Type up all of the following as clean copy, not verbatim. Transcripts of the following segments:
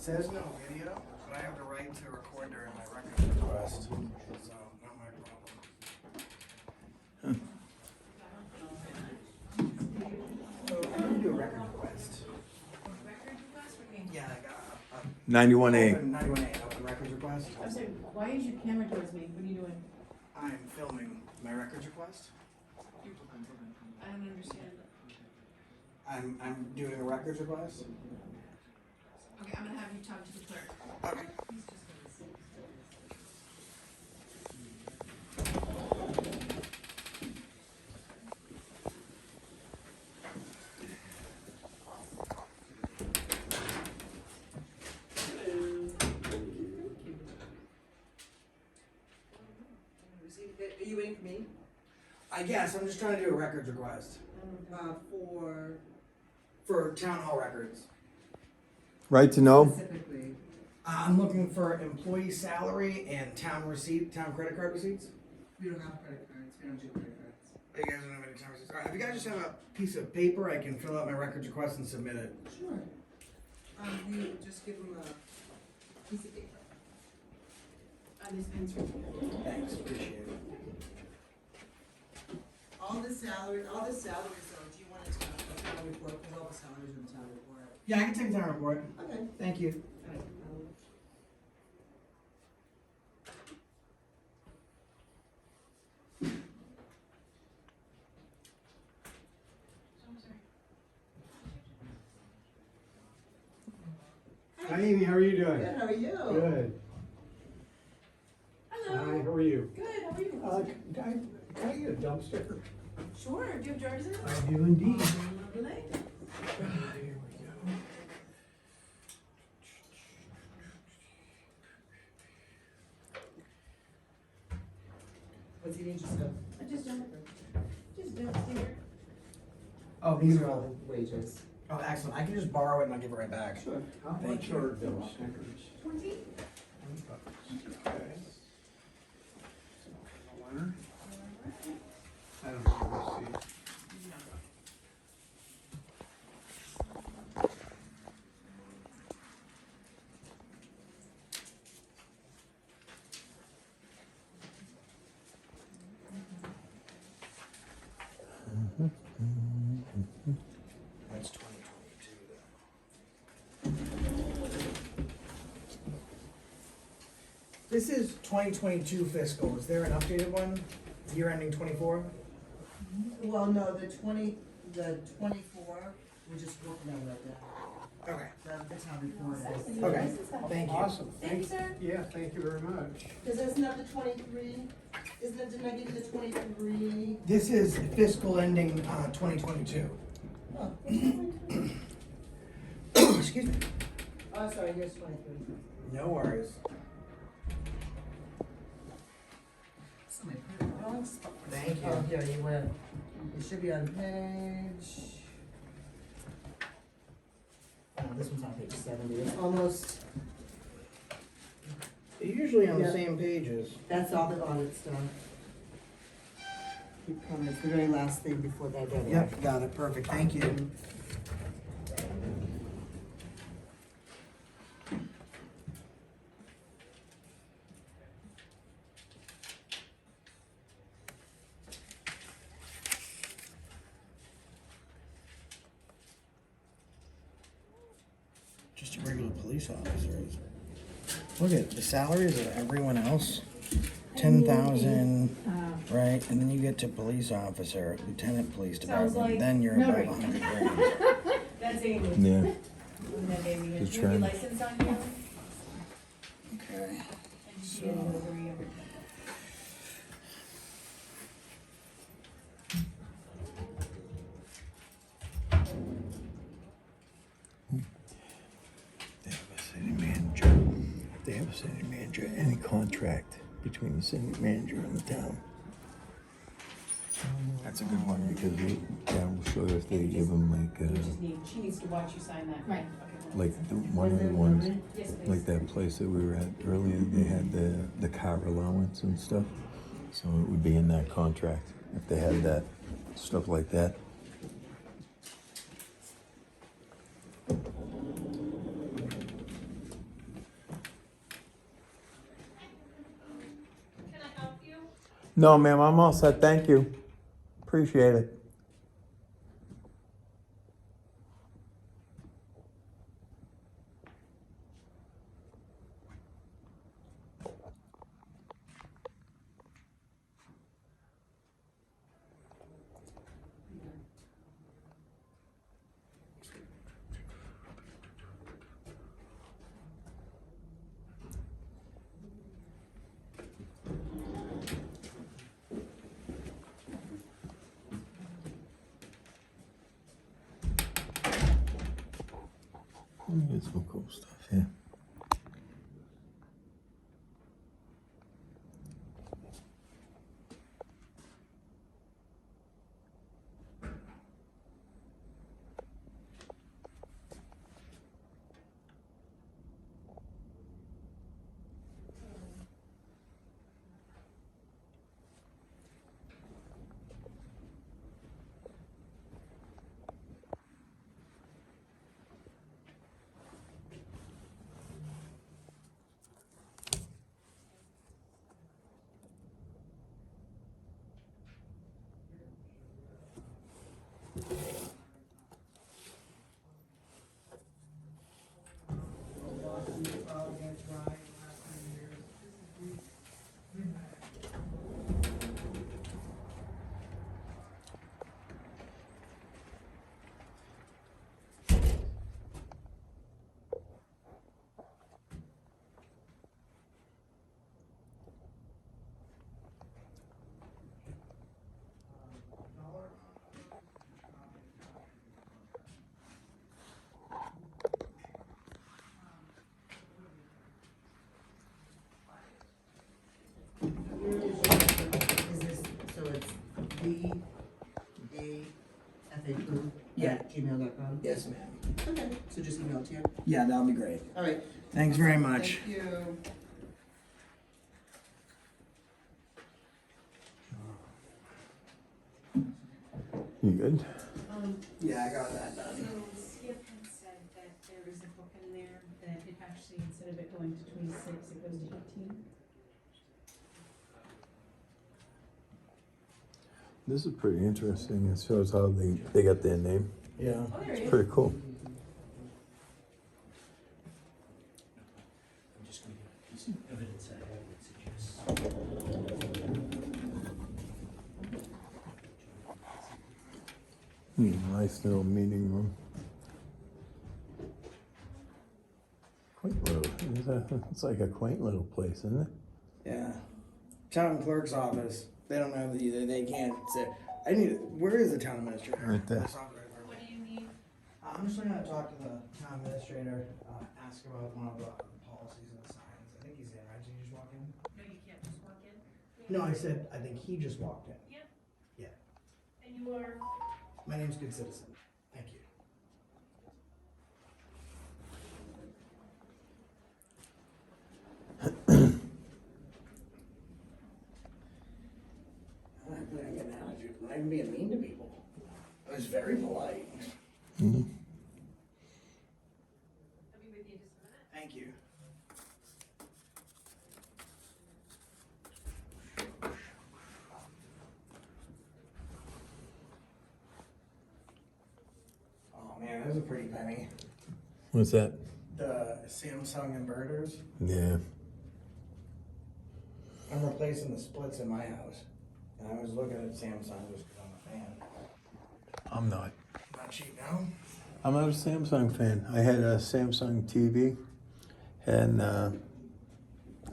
says no video, but I have the right to record during my record request, so not my problem. So I'm gonna do a record request. Record request? What do you mean? Yeah, I got 91A. 91A, open records request. I'm sorry, why is your camera towards me? What are you doing? I'm filming my records request. I don't understand. I'm doing a records request. Okay, I'm gonna have you talk to the clerk. Okay. Are you waiting for me? I guess I'm just trying to do a records request for town hall records. Right to know? Specifically. I'm looking for employee salary and town credit card receipts. We don't have credit cards. We don't do credit cards. You guys don't have any town receipts. All right, if you guys just have a piece of paper, I can fill out my records request and submit it. Sure. You just give them a piece of paper. This pen's right here. Thanks, appreciate it. All the salaries though, do you want it to have a town report? Because all the salaries are in the town report. Yeah, I can take a town report. Okay. Thank you. Hi Amy, how are you doing? Good, how are you? Good. Hello. Hi, how are you? Good, how are you? Can I get a dumpster? Sure, do you have drawers in it? I do indeed. Lovely. Here we go. What's he need just to? I just don't see it. Oh, These these are are all all. the wages. Oh, excellent. I can just borrow it and I'll give it right back. Sure. How Thank much you. are those stickers? 20? Okay. I don't know, let's see. That's 2022 though. This is 2022 fiscal. Is there an updated one? Year ending 24? Well, no, the 24, we're just working on right now. Okay. The town report is. Okay. Thank you. Awesome. Thank you, sir. Yeah, thank you very much. Because isn't that the 23? Isn't it, didn't I give you the 23? This is fiscal ending 2022. Oh, Excuse me. oh, sorry, here's 23. No worries. Somebody put it in the wrong spot. Thank you. Oh, here, you went. It should be on page. Oh, this one's on page 70. It's almost, They're usually on Yeah. the same pages. that's all the audit stuff. Keep coming, it's the very last thing before that deadline. Yep, got it. Perfect. Thank you. Just your regular police officers. Look at the salaries of everyone else. 10,000, right? And then you get to police officer, lieutenant police Sounds department, like then you're about notary. 100 grand. That's Amy. Yeah. And then Amy, Good do you have try. your license on you? Okay. And she did over you. They have a city manager. They have a city manager, any contract between the city manager and the town. That's a good one because the town will show if they give them She needs to watch you sign that. Right. Okay. like one of the ones, Yes, please. like that place that we were at earlier, they had the car allowance and stuff. So it would be in that contract if they had that, stuff like that. No, ma'am, I'm all set. Thank you. Appreciate it. Get some cool stuff here. Is this, so it's gmail.com? Yes, ma'am. Okay, so just email it to you? Yeah, that'll be great. All right. Thanks very much. Thank you. You good? Yeah, I got that done. So Skip had said that there is a book in there that it actually, instead of it going to 26, it goes to 18. This is pretty interesting. It shows how they got their name. Yeah. Oh, there he is. Pretty cool. I'm just gonna get a piece of evidence I have that suggests. Nice little meeting room. Quaint little. It's like a quaint little place, isn't it? Yeah. Town clerk's office. They don't have the, they can't say, I need, where is the town administrator? Right there. That's not right for What me. do you need? I'm just gonna talk to the town administrator, ask about one of the policies and the signs. I think he's in, right? Did you just walk in? No, you can't just walk in. No, I said, I think he just walked in. Yeah. Yeah. And you are? My name's Good Citizen. Thank you. I'm not gonna get an attitude. I'm not even being mean to people. I was very polite. I'll be with you in just a minute. Thank you. Oh man, that was a pretty penny. What's that? The Samsung inverters. Yeah. I'm replacing the splits in my house. And I was looking at Samsung just because I'm a fan. I'm not. Not cheap now? I'm not a Samsung fan. I had a Samsung TV, and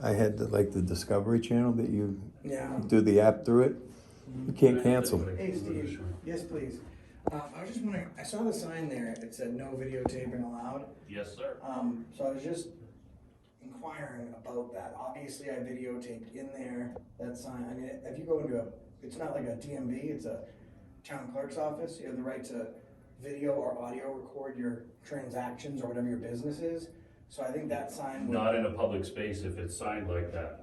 I had the Discovery Channel that you Yeah. do the app through it. You can't cancel. Hey Steve, yes please. I was just wondering, I saw the sign there, it said no videotaping allowed. Yes, sir. So I was just inquiring about that. Obviously I videotaped in there, that sign. I mean, if you go into it's not like a DMV, it's a town clerk's office. You have the right to video or audio record your transactions or whatever your business is. So I think that sign would. Not in a public space if it's signed like that.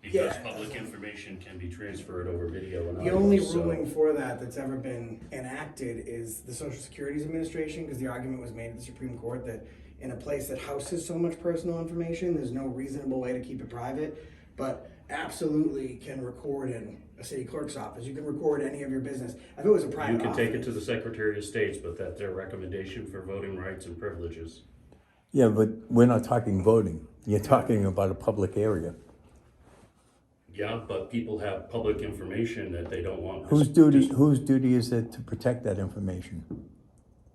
Because Yeah. public information can be transferred over video and The audio. only so- ruling for that that's ever been enacted is the Social Security Administration, because the argument was made at the Supreme Court that in a place that houses so much personal information, there's no reasonable way to keep it private. but absolutely can record in a city clerk's office. You can record any of your business. If it was a private You can take it office- to the Secretary of State's, but that's their recommendation for voting rights and privileges. Yeah, but we're not talking voting. You're talking about a public area. Yeah, but people have public information that they don't want. Whose duty is it to protect that information?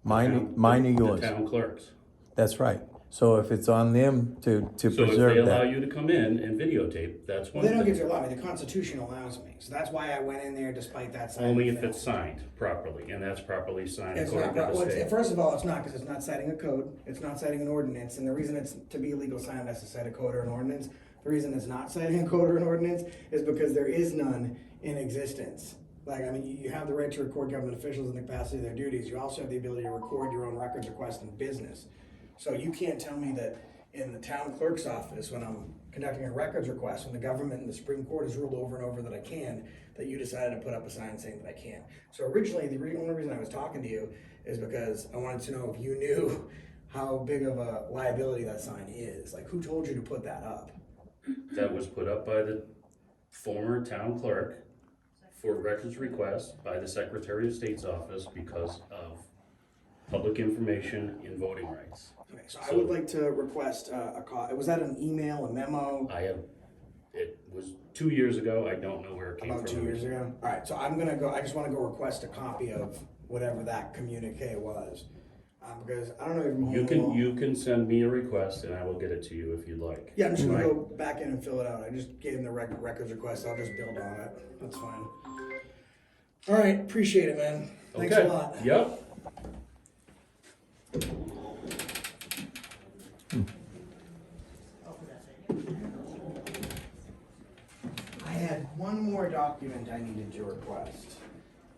Mine or yours? The town clerks. That's right. So if it's on them to So if they preserve allow that. you to come in and videotape, that's Well, one they don't get thing. to allow me. The Constitution allows me. So that's why I went in there despite that sign. Only if it's signed properly, and that's properly signed It's according not, to well, the state. first of all, it's not, because it's not citing a code, it's not citing an ordinance, and the reason it's, to be a legal sign, it has to cite a code or an ordinance. The reason it's not citing a code or an ordinance is because there is none in existence. Like, I mean, you have the right to record government officials in the capacity of their duties, you also have the ability to record your own records request in business. So you can't tell me that in the town clerk's office, when I'm conducting a records request, when the government and the Supreme Court has ruled over and over that I can, that you decided to put up a sign saying that I can't. So originally, the only reason I was talking to you is because I wanted to know if you knew how big of a liability that sign is. Like, who told you to put that up? That was put up by the former town clerk for records request by the Secretary of State's office because of public information in voting rights. Okay, so I would like to request a call. Was that an email, a memo? It was 2 years ago, I don't know where it came from. About 2 years ago? All right, so I'm gonna go, I just wanna go request a copy of whatever that communique was. Because I don't know if You can send me a request and I will get it to you if you'd like. Yeah, I'm just gonna Right. go back in and fill it out. I just gave him the records request. I'll just build on it. That's fine. All right, appreciate it, man. Thanks a Okay. lot. Yep. I had one more document I needed to request.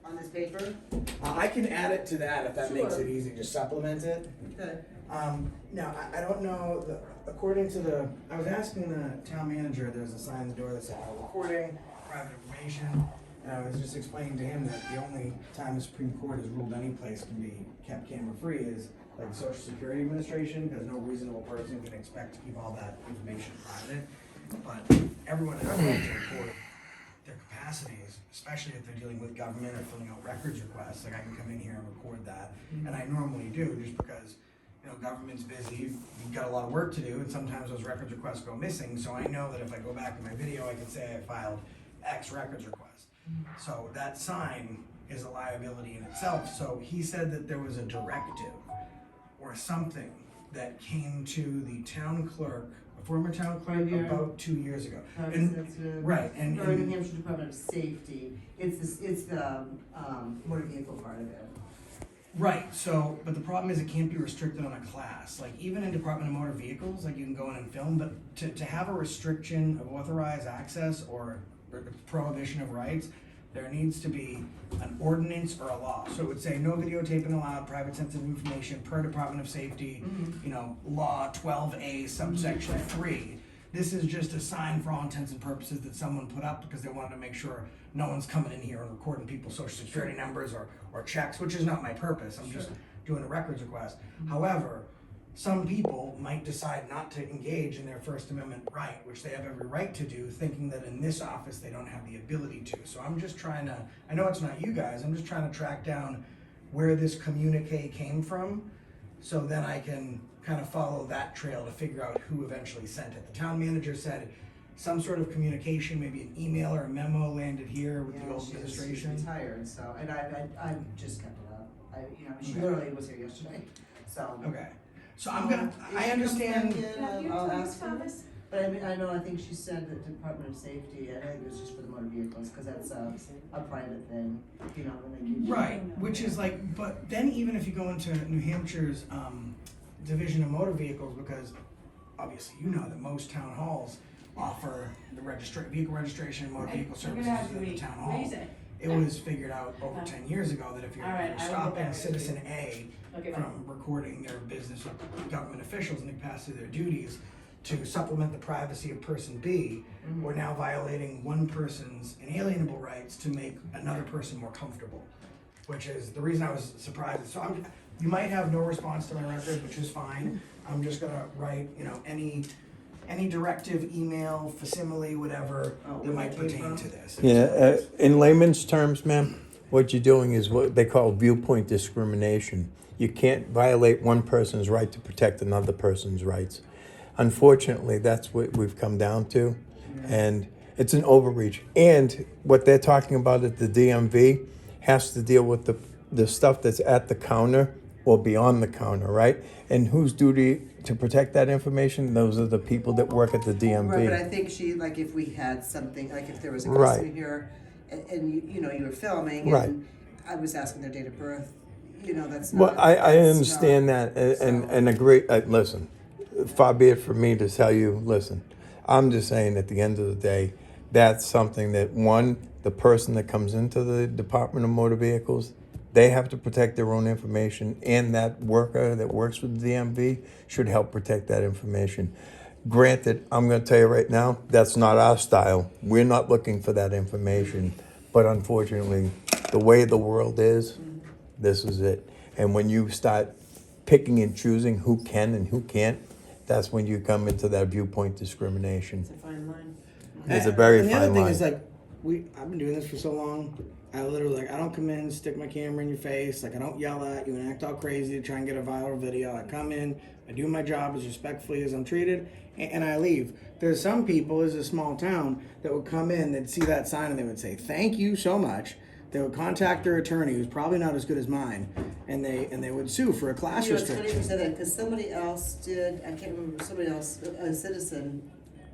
On this paper? I can add it to that if that makes Sure. it easy, just supplement it. Good. Now, I don't know, according to I was asking the town manager, there's a sign on the door that said, "No recording, private information." And I was just explaining to him that the only time the Supreme Court has ruled any place can be kept camera-free is like the Social Security Administration, because no reasonable person can expect to keep all that information private. But everyone has to record their capacities, especially if they're dealing with government or filling out records requests. Like, I can come in here and record that, and I normally do, just because, you know, government's busy, you've got a lot of work to do, and sometimes those records requests go missing, so I know that if I go back in my video, I can say I filed X records request. So that sign is a liability in itself. So he said that there was a directive or something that came to the town clerk, a former town clerk, Right here. about 2 years ago. Privacy And- sensitive. Right, and, Or New Hampshire Department of Safety, it's the, motor vehicle part of it. right, so, but the problem is it can't be restricted on a class. Like, even in Department of Motor Vehicles, like, you can go in and film, but to have a restriction of authorized access or prohibition of rights, there needs to be an ordinance or a law. So it would say, no videotaping allowed, private sensitive information per Department of Safety, you know, law 12A subsection 3. This is just a sign for all intents and purposes that someone put up because they wanted to make sure no one's coming in here and recording people's social security numbers or checks, which is not my purpose. I'm just doing a records request. However, some people might decide not to engage in their First Amendment right, which they have every right to do, thinking that in this office they don't have the ability to. So I'm just trying to, I know it's not you guys, I'm just trying to track down where this communique came from, so then I can kind of follow that trail to figure out who eventually sent it. The town manager said some sort of communication, maybe an email or a memo landed here with the Yeah, old she's administration. retired, so, and I just kept it up. She Okay. literally was here yesterday, so. Okay, so I'm gonna, I understand. I'll ask her. But I know, I think she said that Department of Safety, I think it was just for the motor vehicles, cause that's a private thing, you know, when they keep. Right, which is like, but then even if you go into New Hampshire's Division of Motor Vehicles, because obviously you know that most town halls offer the vehicle registration, motor vehicle services in the town hall. It was figured out over 10 years ago that if you're All right, I will go stopping back to citizen A Okay, bye. from recording their business with government officials in the capacity of their duties to supplement the privacy of person B, we're now violating one person's inalienable rights to make another person more comfortable, which is the reason I was surprised. So you might have no response to my record, which is fine. I'm just gonna write, you know, any any directive, email, facsimile, whatever Oh, that might where that came pertain from? to this. Yeah, in layman's terms, ma'am, what you're doing is what they call viewpoint discrimination. You can't violate one person's right to protect another person's rights. Unfortunately, that's what we've come down to, and it's an overreach. And what they're talking about at the DMV has to deal with the stuff that's at the counter or beyond the counter, right? And whose duty to protect that information? Those are the people that work at the DMV. Right, but I think she, like, if we had something, like if there was a Right. customer here and you know, you were filming Right. and I was asking their date of birth, you know, that's Well, not. I that's understand not- that and so- agree. Listen, far be it from me to tell you, listen, I'm just saying at the end of the day, that's something that one, the person that comes into the Department of Motor Vehicles, they have to protect their own information, and that worker that works with the DMV should help protect that information. Granted, I'm going to tell you right now, that's not our style. We're not looking for that information. But unfortunately, the way the world is, this is it. And when you start picking and choosing who can and who can't, that's when you come into that viewpoint discrimination. It's a fine line. It's a very And the other fine thing line. is like, I've been doing this for so long. I literally like, I don't come in, stick my camera in your face. Like, I don't yell at you and act all crazy to try and get a viral video. I come in, I do my job as respectfully as I'm treated, and I leave. There's some people, this is a small town, that would come in, they'd see that sign and they would say, "Thank you so much." They would contact their attorney, who's probably not as good as mine, and they would sue for a class You know, it's funny restriction. you said that, because somebody else did, I can't remember, somebody else, a citizen,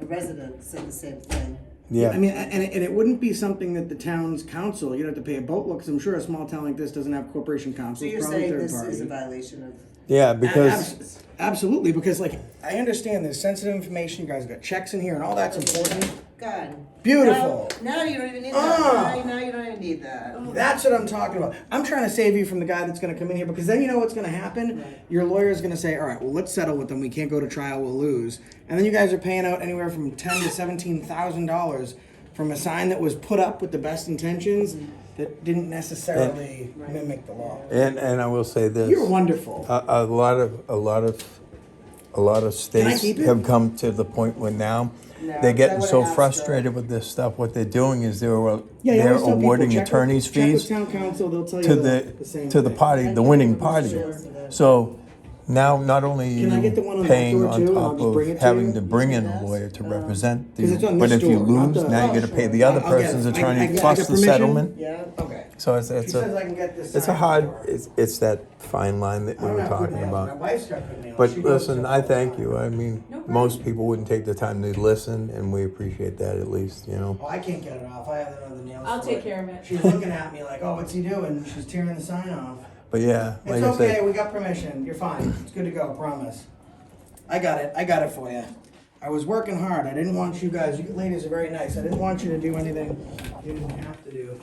a resident said the same thing. Yeah. I mean, and it wouldn't be something that the town's council, you'd have to pay a boatload, because I'm sure a small town like this doesn't have corporation So council, you're probably saying third this party. is a violation of, Yeah, because Absolutely, because like, I understand there's sensitive information, you guys got checks in here and all that's important. God. Beautiful. Now you don't even need that. Now you don't even need that. That's what I'm talking about. I'm trying to save you from the guy that's gonna come in here, because then you know what's gonna happen? Right. Your lawyer's gonna say, all right, well, let's settle with them, we can't go to trial, we'll lose. And then you guys are paying out anywhere from $10,000 to $17,000 from a sign that was put up with the best intentions that didn't necessarily mimic the law. and I will say this. You're wonderful. A lot of states keep it? have come to the point where now No, they're I getting would've so asked frustrated with this stuff. What they're doing is Yeah, you they're always tell people, awarding check with- attorneys check with fees town council, they'll tell to you the same to the thing. party, the winning party. So now not only Can I are get the you one on that paying door on too, and I'll top just bring of it to having you? to bring in a Yes. lawyer to represent 'Cause you, it's on but this if you door, not lose, the- now you got to pay the other I'll get it. person's I attorney get plus the permission? settlement. Yeah. Okay. So it's She says I can get this. it's a signed hard before. it's that fine line that I we don't were have good talking nails. about. My wife's got good nails. But She does listen, stuff I all the thank time. you. I mean, No problem. most people wouldn't take the time to listen, and we appreciate that at least, you know. Oh, I can't get it off. I have another nails. I'll for take it. care of it. She's looking at me like, oh, what's he doing? She's tearing the sign off. But yeah, like It's I okay. said, We got permission. You're fine. It's good to go. Promise. I got it. I got it for you. I was working hard. I didn't want you guys. You ladies are very nice. I didn't want you to do anything you didn't have to do.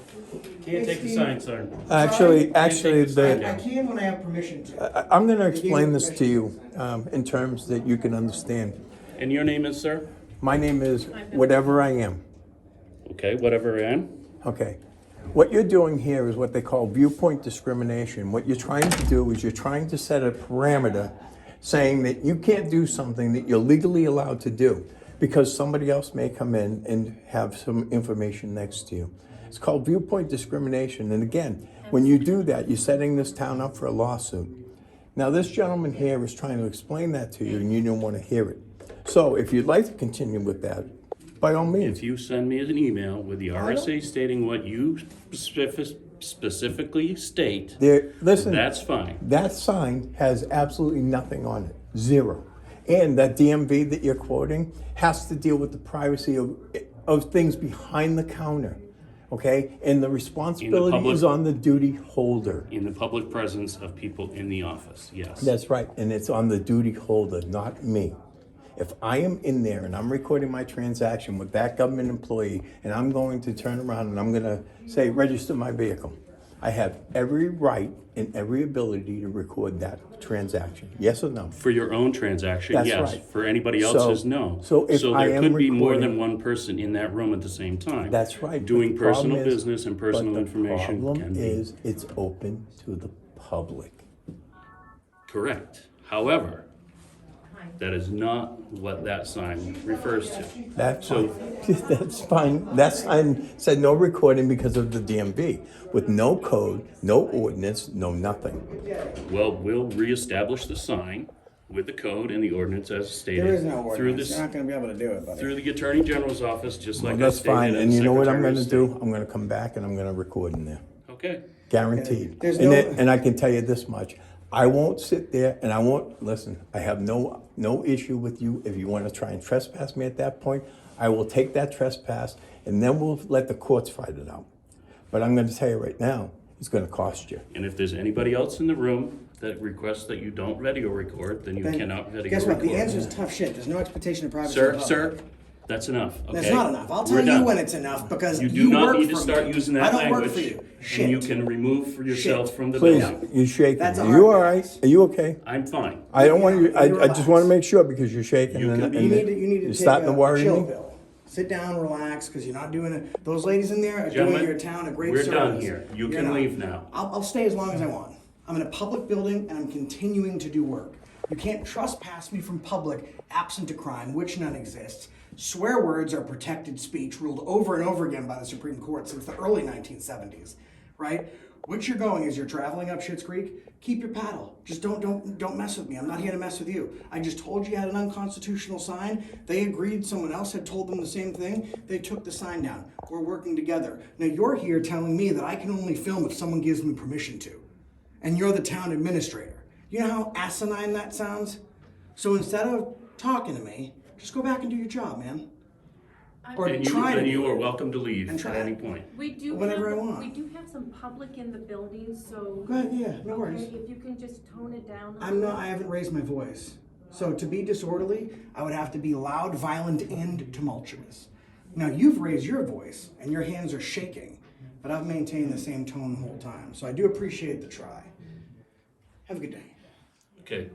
Can't take the sign, sir. actually, I the can when I have permission to. I'm going to explain this to you in terms that you can understand. And your name is, sir? My name is whatever I am. Okay, whatever I am. Okay. What you're doing here is what they call viewpoint discrimination. What you're trying to do is you're trying to set a parameter saying that you can't do something that you're legally allowed to do because somebody else may come in and have some information next to you. It's called viewpoint discrimination. And again, when you do that, you're setting this town up for a lawsuit. Now, this gentleman here is trying to explain that to you and you don't want to hear it. So if you'd like to continue with that, by all means. If you send me an email with the RSA stating what you specifically state, Listen, that's fine. that sign has absolutely nothing on it, zero. And that DMV that you're quoting has to deal with the privacy of things behind the counter, okay? And the responsibility public- is on the duty holder. In the public presence of people in the office, yes. That's right, and it's on the duty holder, not me. If I am in there and I'm recording my transaction with that government employee and I'm going to turn around and I'm gonna say, register my vehicle, I have every right and every ability to record that transaction, yes or no? For your own transaction, That's yes. right. For anybody So- else's, no. so if I there am could be more recording- than one person in that room at the same time. That's right. but Doing the problem personal is- business and personal but information The problem can be. is, it's open to the public. Correct. However, That is not what that sign refers to. That's So- fine. That's fine. That sign said no recording because of the DMV, with no code, no ordinance, no nothing. Well, we'll reestablish the sign with the code and the ordinance as stated. There is no through ordinance, this- you're not gonna be able to do it, buddy. Through the Attorney General's office, just like I That's stated. fine. and And the you know what I'm Secretary gonna of State. do? I'm gonna come back and I'm gonna record in there. Okay. Guaranteed. There's And no- then- and I can tell you this much. I won't sit there and I won't, listen, I have no issue with you. If you want to try and trespass me at that point, I will take that trespass and then we'll let the courts fight it out. But I'm going to tell you right now, it's going to cost you. And if there's anybody else in the room that requests that you don't video record, then you Then cannot video record. Guess what, the answer is tough shit, there's no expectation of privacy. Sir, in sir, public. that's enough, okay? That's not enough, I'll We're tell you done. when it's enough, because You you do not work need to for start me. using that I don't work language. for you, And you shit. can remove for yourself Shit. from the Please, building. you're shaking. That's a Are you hard all right? pass. Are you okay? I'm fine. I don't want you, I relax. just want to make sure because you're shaking You and can- You and need to you're take starting to a worry chill me. pill. Sit down, relax, because you're not doing it. Those ladies in there are doing Gentlemen, your town a great we're service. done here. You You're can not. leave now. I'll stay as long as I want. I'm in a public building and I'm continuing to do work. You can't trespass me from public absent a crime, which none exists. Swear words are protected speech, ruled over and over again by the Supreme Court since the early 1970s, right? Which you're going as you're traveling up Schitt's Creek, keep your paddle. Just don't mess with me. I'm not here to mess with you. I just told you had an unconstitutional sign. They agreed. Someone else had told them the same thing. They took the sign down. We're working together. Now you're here telling me that I can only film if someone gives me permission to. And you're the town administrator. You know how asinine that sounds? So instead of talking to me, just go back and do your job, man. Or And you, try to and you do are it. welcome to leave And at try. any point. We do Whenever have, I want. we do have some public in the building, so. Go ahead, yeah, no worries. Okay, if you can just tone it down. a I'm not, little. I haven't raised my voice. So to be disorderly, I would have to be loud, violent, and tumultuous. Now you've raised your voice and your hands are shaking, but I've maintained the same tone the whole time. So I do appreciate the try. Have a good day. Okay.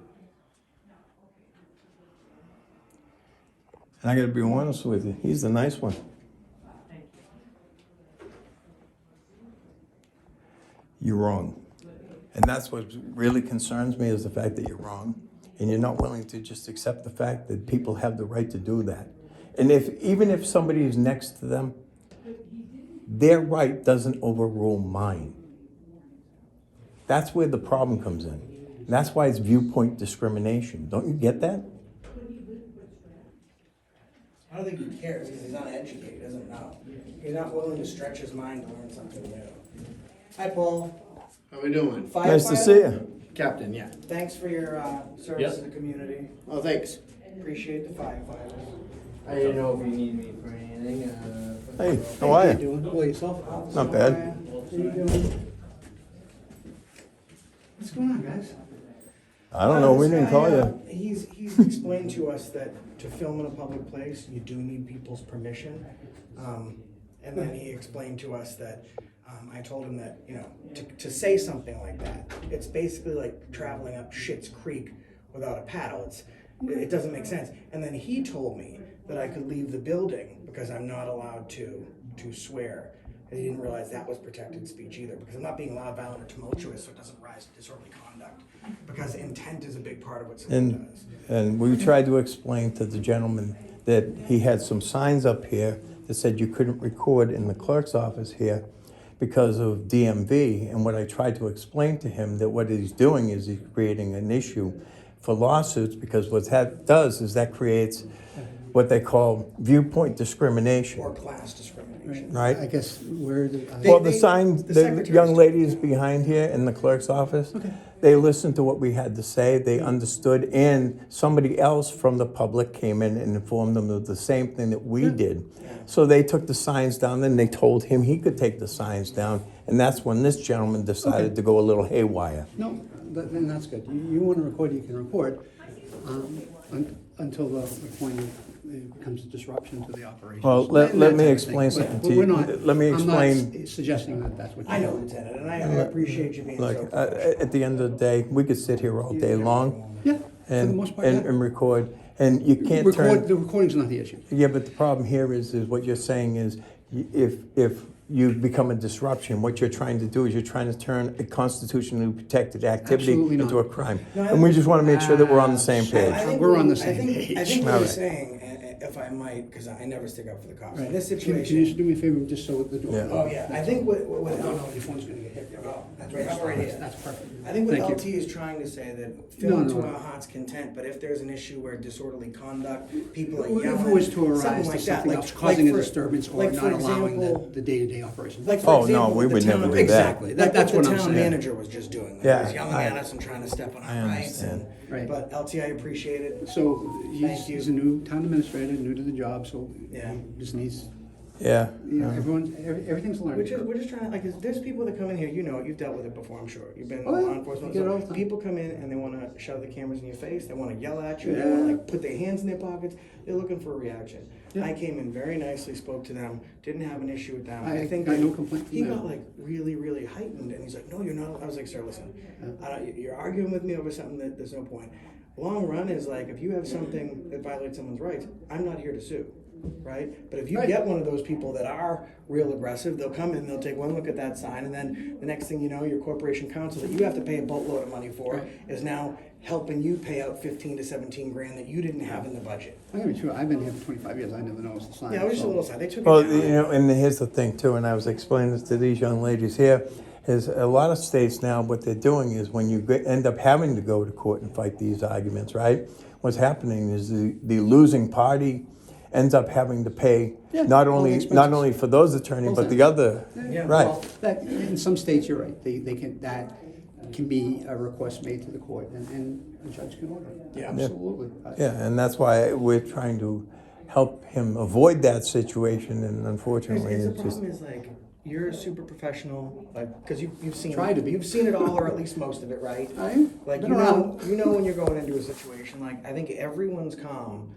And I gotta be honest with you, he's the nice one. You're wrong. And that's what really concerns me is the fact that you're wrong. And you're not willing to just accept the fact that people have the right to do that. And even if somebody is next to them, their right doesn't overrule mine. That's where the problem comes in. That's why it's viewpoint discrimination. Don't you get that? I don't think he cares because he's uneducated, he doesn't know. He's not willing to stretch his mind to learn something new. Hi, Paul. How we doing? Nice to see you. Captain, yeah. Thanks for your service Yep. to the community. Oh, thanks. Appreciate the firefighters. I didn't know if you need me for anything. Hey, how are you? Doing well yourself? Not bad. What are you doing? What's going on, guys? I don't know, we This didn't guy, call you. He's explained to us that to film in a public place, you do need people's permission. And then he explained to us that, I told him that, you know, to say something like that, it's basically like traveling up Schitt's Creek without a paddle. It doesn't make sense. And then he told me that I could leave the building because I'm not allowed to swear. And he didn't realize that was protected speech either, because I'm not being loud, violent, or tumultuous, so it doesn't rise to disorderly conduct. Because intent is a big part of what someone does. And we tried to explain to the gentleman that he had some signs up here that said you couldn't record in the clerk's office here because of DMV. And what I tried to explain to him that what he's doing is he's creating an issue for lawsuits, because what that does is that creates what they call viewpoint discrimination, Or class discrimination. right? I guess where the, Well, They- the sign, the the secretaries young do. ladies behind here in the clerk's office, they listened to what we had to say, they understood, and somebody else from the public came in and informed them of the same thing that we did. So they took the signs down, then they told him he could take the signs down, and that's when this gentleman decided to go a little haywire. No, then that's good. You want to record, you can record, until the point it becomes a disruption to the operation. Well, let And me that type of explain thing. something But to we're you. not- Let me I'm not explain. suggesting that that's what you're I know, doing. Lieutenant, and I appreciate you being so Look, professional. at the end of the day, we could sit here all day long Yeah, for the and, most part, yeah. and record, and you can't Record, turn. the recording's not the issue. Yeah, but the problem here is what you're saying is, if you become a disruption. What you're trying to do is you're trying to turn a constitutionally protected activity Absolutely into not. a crime. No, I And we just want to make sure that we're on the same I page. think We're on the I same think- page. I think what All he's right. saying, if I might, because I never stick up for the cops, Right. in this Can situation. you just do me a favor, just so the door? Yeah. Oh, yeah, I think what No, your phone's gonna get hit. Oh, that's right, I'm right here. That's perfect. I think what Thank you. LT is trying to say that No, film no, to no. our heart's content, but if there's an issue where disorderly conduct, people are Well, yelling, if it was to something arise like to that, something like else causing a for- disturbance or like for not allowing example- the day-to-day operation. Like for Oh, no, example, we what would the never town- do that. Exactly. Like That's what what the I'm town saying. manager was just doing. Like, Yeah, he was yelling I- at us and trying to step on I our rights. understand. Right. But LT, I appreciate it. So Thank you. he's a new town administrator, new to the job, so Yeah. he just needs, Yeah. you know, everything's a learning We're curve. just trying to, like, there's people that come in here, you know, you've dealt with it before, I'm sure. You've been in Oh, yeah. law enforcement. You get it all So the time. people come in and they want to shove the cameras in your face, they want to yell at you, they want Yeah. to like put their hands in their pockets. They're looking for a reaction. Yeah. I came in very nicely, spoke to them, didn't have an issue with them. I think got that no complaint from he them. got like really, really heightened, and he's like, "No, you're not." I was like, "Sir, listen, you're arguing with me over something that there's no point." Long run is like, if you have something that violates someone's rights, I'm not here to sue. Right? But if you Right. get one of those people that are real aggressive, they'll come in, they'll take one look at that sign, and then the next thing you know, your corporation counsel that you have to pay a boatload of money for Right. is now helping you pay out 15 to 17 grand that you didn't have in the budget. I'm gonna be true, I've been here for 25 years, I never noticed the sign. Yeah, I was just a so- little sad. They took Well, it down. you know, and here's the thing too, and I was explaining this to these young ladies here, is a lot of states now, what they're doing is when you end up having to go to court and fight these arguments, right? What's happening is the losing party ends up having to pay Yeah, not all the only expenses. for those attorneys, Both but the sides. other, Yeah, right? Well, that, in some states, you're right, they can, that can be a request made to the court, and a judge can order it. Yeah. Absolutely. Yeah, and that's why we're trying to help him avoid that situation, and unfortunately, The it's just, problem is like, you're a super professional, like, because you've seen Try to be. You've seen it all, or at least most of it, right? Like, Been you know, around. you know when you're going into a situation, like, I think everyone's calm,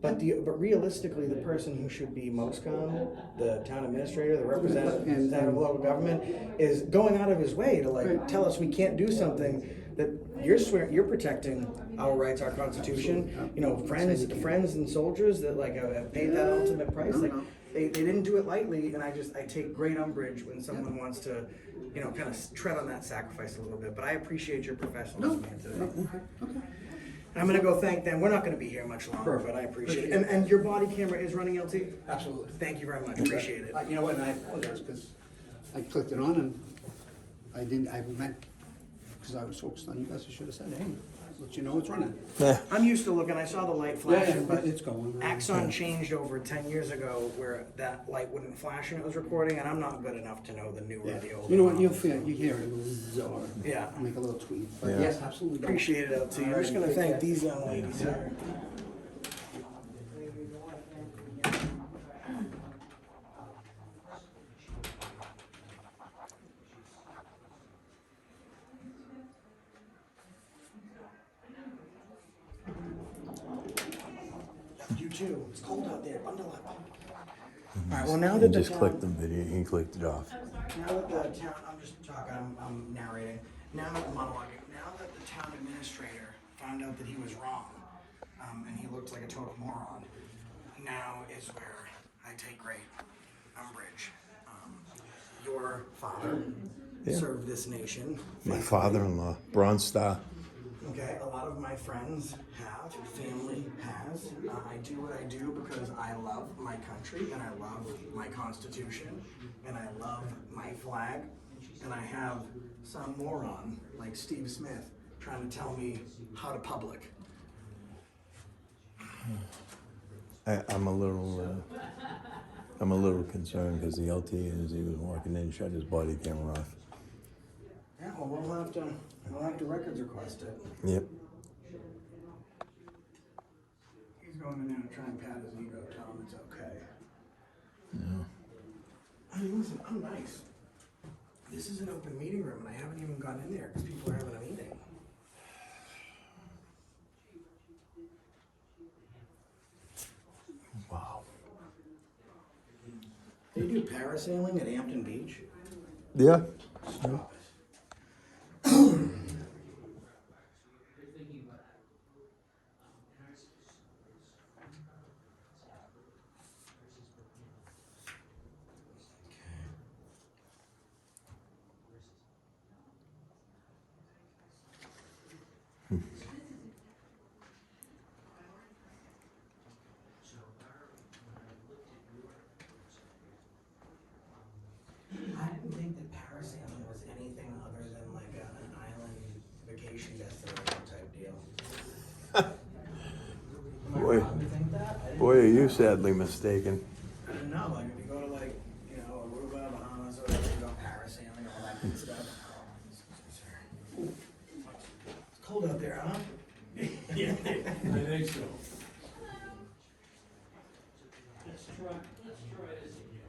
but realistically, the person who should be most calm, the town administrator, the representative of local government, is going out of his way to like Right. tell us we can't do something that you're protecting our rights, our constitution, you know, friends and soldiers that like have paid that ultimate price, like, they didn't do it lightly, and I take great umbrage when someone wants to, you know, kind of tread on that sacrifice a little bit, but I appreciate your professionalism here today. And I'm gonna go thank them. We're not gonna be here much longer, but I appreciate it. And your body camera is running, LT? Absolutely. Thank you very much, appreciate it. You know what, and I apologize, because I clicked it on and I meant, because I was focused on you guys, I should have said, hey, let you know it's running. yeah. I'm used to looking, I saw the light Yeah, flashing, but it's going. Axon changed over 10 years ago where that light wouldn't flash when it was recording, and I'm not good enough to know the newer or the older. You know what, you'll models. feel, you hear it, or Yeah. make a little tweet, but Yeah. yes, absolutely. Appreciate it, LT. I'm just gonna thank these young ladies here. You too. It's cold out there. Bundle up. All right. Well, now He that the just town- clicked the video, he clicked it off. Now that the town, I'm just talking, I'm narrating. Now that monologuing. Now that the town administrator found out that he was wrong, and he looked like a total moron. Now is where I take great umbrage. Your father Yeah. served this nation. My father-in-law, Bronze Star. Okay, a lot of my friends have, family has. I do what I do because I love my country and I love my constitution and I love my flag. And I have some moron like Steve Smith trying to tell me how to public. I'm a little concerned because the LT, as he was walking in, shut his body camera off. Yeah, well, we'll have to records request it. Yep. He's going in there to try and pat his ego, tell him it's okay. Yeah. I mean, listen, I'm nice. This is an open meeting room, and I haven't even gone in there because people are having a meeting. Wow. They do parasailing at Hampton Beach. Yeah. Stop it. Boy, are you sadly mistaken. I don't know, like if you go to like, you know, Aruba, Bahamas, or whatever, you go parasailing, all that good stuff. It's cold out there, huh? Yeah, I think so. Let's try this again.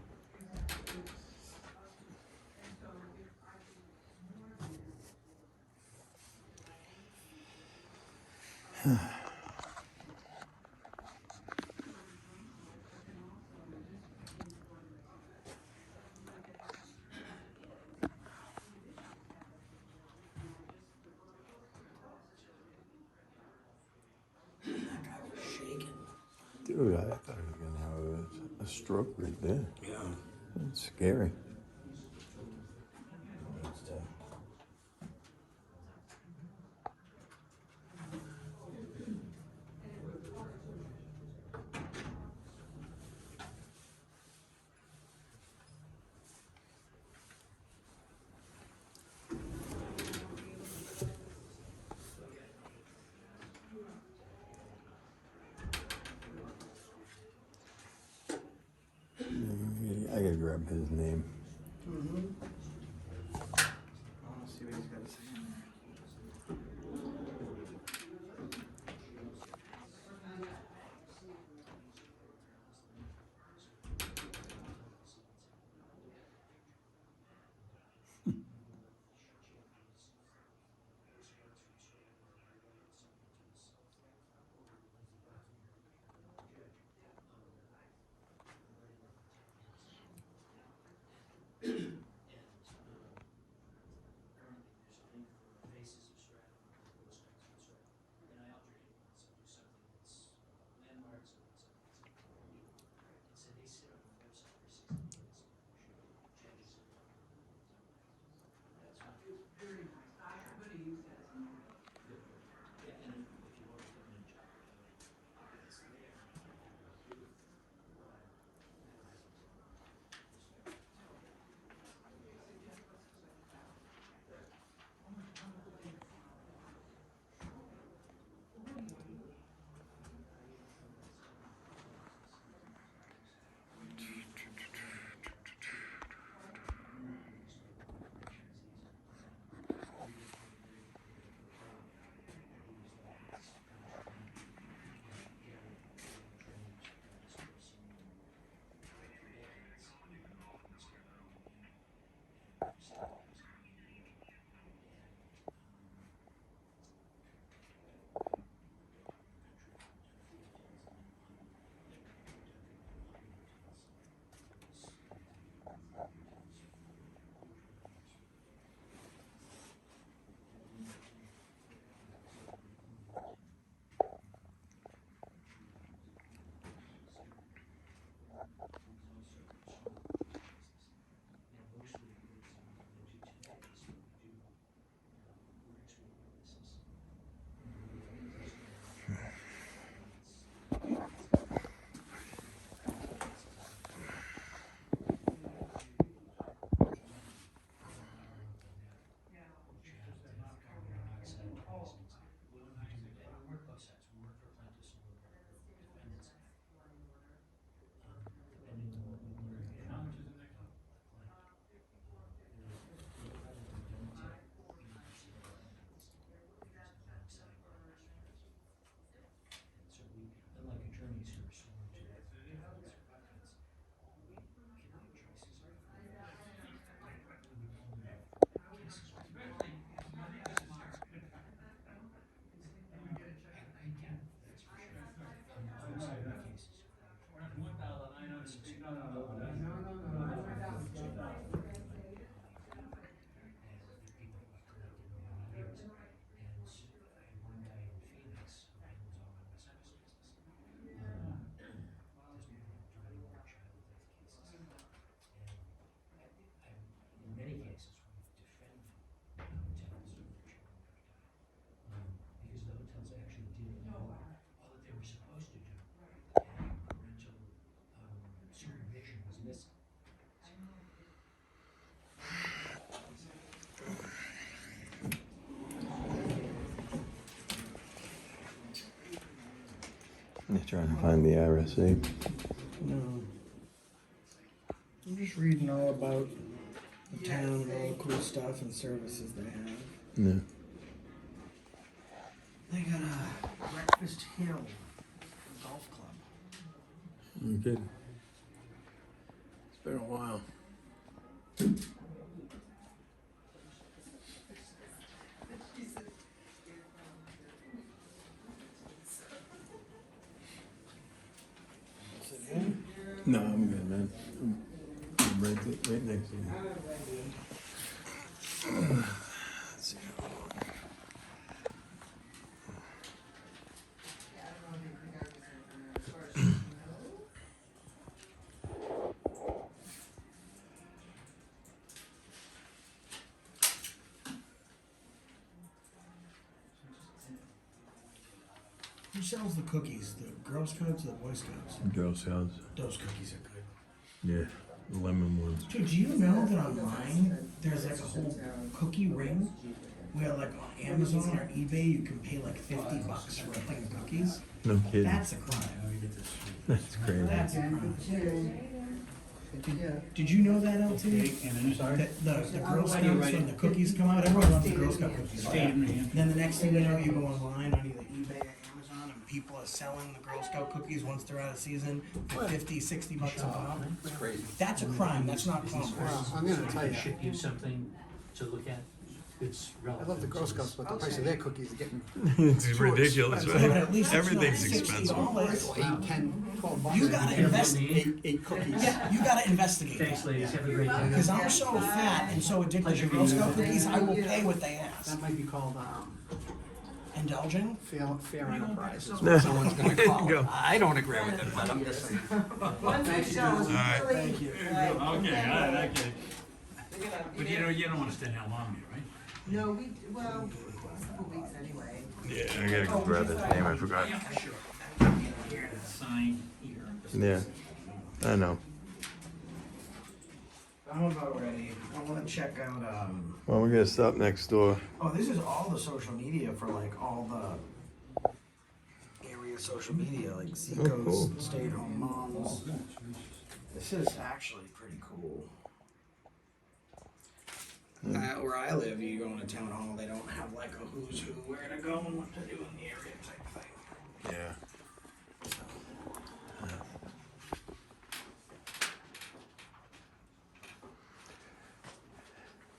That guy was shaking. Dude, I thought he was gonna have a stroke right there. Yeah. It's scary. Needs to. I gotta grab his name. Mm-hmm. I wanna see what he's got to say in there. You're trying to find the RSA. No. I'm just reading all about the town and all the cool stuff and services they have. No. They got a Breakfast Hill golf club. You good? It's been a while. No, I'm good, man. I'm right next to you. Let's see. Who sells the cookies? The Girl Scouts or the Boy Scouts? Girl Scouts. Those cookies are good. Yeah, the lemon ones. Dude, do you know that online there's like a whole cookie ring where like on Amazon or eBay you can pay like $50 for a thing of cookies? No kidding. That's a crime. That's crazy. That's a crime. Did you know that, LT? That the Girl Scouts, when the cookies come out, everyone loves the Girl Scout cookies. Right? Then the next thing you know, you go online on either eBay or Amazon, and people are selling the Girl Scout cookies once they're out of season for $50-$60 a pop. That's crazy. That's a crime. That's not commerce. Well, I'm gonna tell I you, ship you something to look at. It's I relevant. love the Girl to Scouts, this. but the price of their cookies are getting It's ridiculous, Yeah, but at least it's Everything's not expensive. $60. 8, 10, 12 bucks. You gotta invest. Eight cookies. Yeah, you gotta investigate Thanks, that. ladies. Have a great day. Because I'm so fat and so addicted to Girl Scout cookies, I will pay what they ask. That might be called, Indulging? fair enterprise. is No. what someone's gonna call it. Go. I don't agree with it, but I'm just saying. Thank you. Okay, okay. But you don't wanna stay how long here, right? No, well, a couple weeks anyway. Yeah, I gotta go grab his name. I forgot. Sign here. Yeah, I know. I'm about ready. I wanna check out, Well, we're gonna stop next door. oh, this is all the social media for like all the area social media, like cool. Seacoast, stay-at-home moms. This is actually pretty cool. Where I live, you go into town hall, they don't have like a who's who, where to go and what to do in the area type thing. Yeah.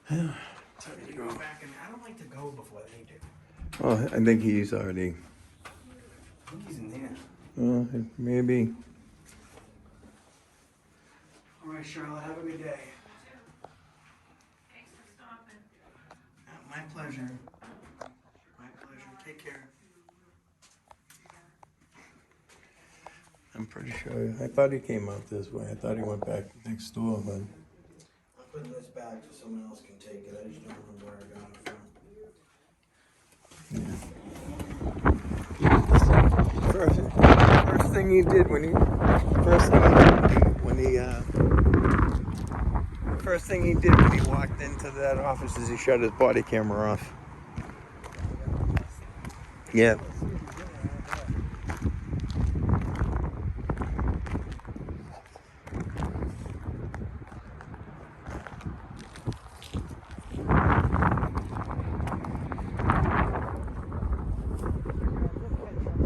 So you go back and I don't like to go before they do. Oh, I think he's already. I think he's in there. Maybe. All right, Charlotte, have a good day. Thanks for stopping. My pleasure. My pleasure. Take care. I'm pretty sure. I thought he came out this way. I thought he went back next door, but. I'm putting this back so someone else can take it. I just don't remember where I got it from. First thing he did first thing he did when he walked into that office is he shut his body camera off. Yeah.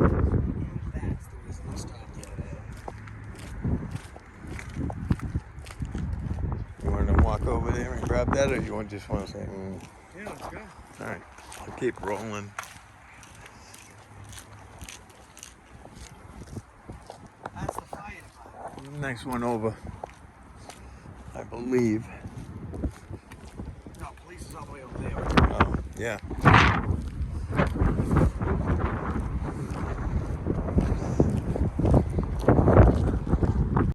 That's the reason I stopped the other day. You want to walk over there and grab that, or you just want to say, Yeah, let's go. all right, I'll keep rolling. That's the fire department. Next one over, I believe. No, police is all the way over there. Oh, yeah.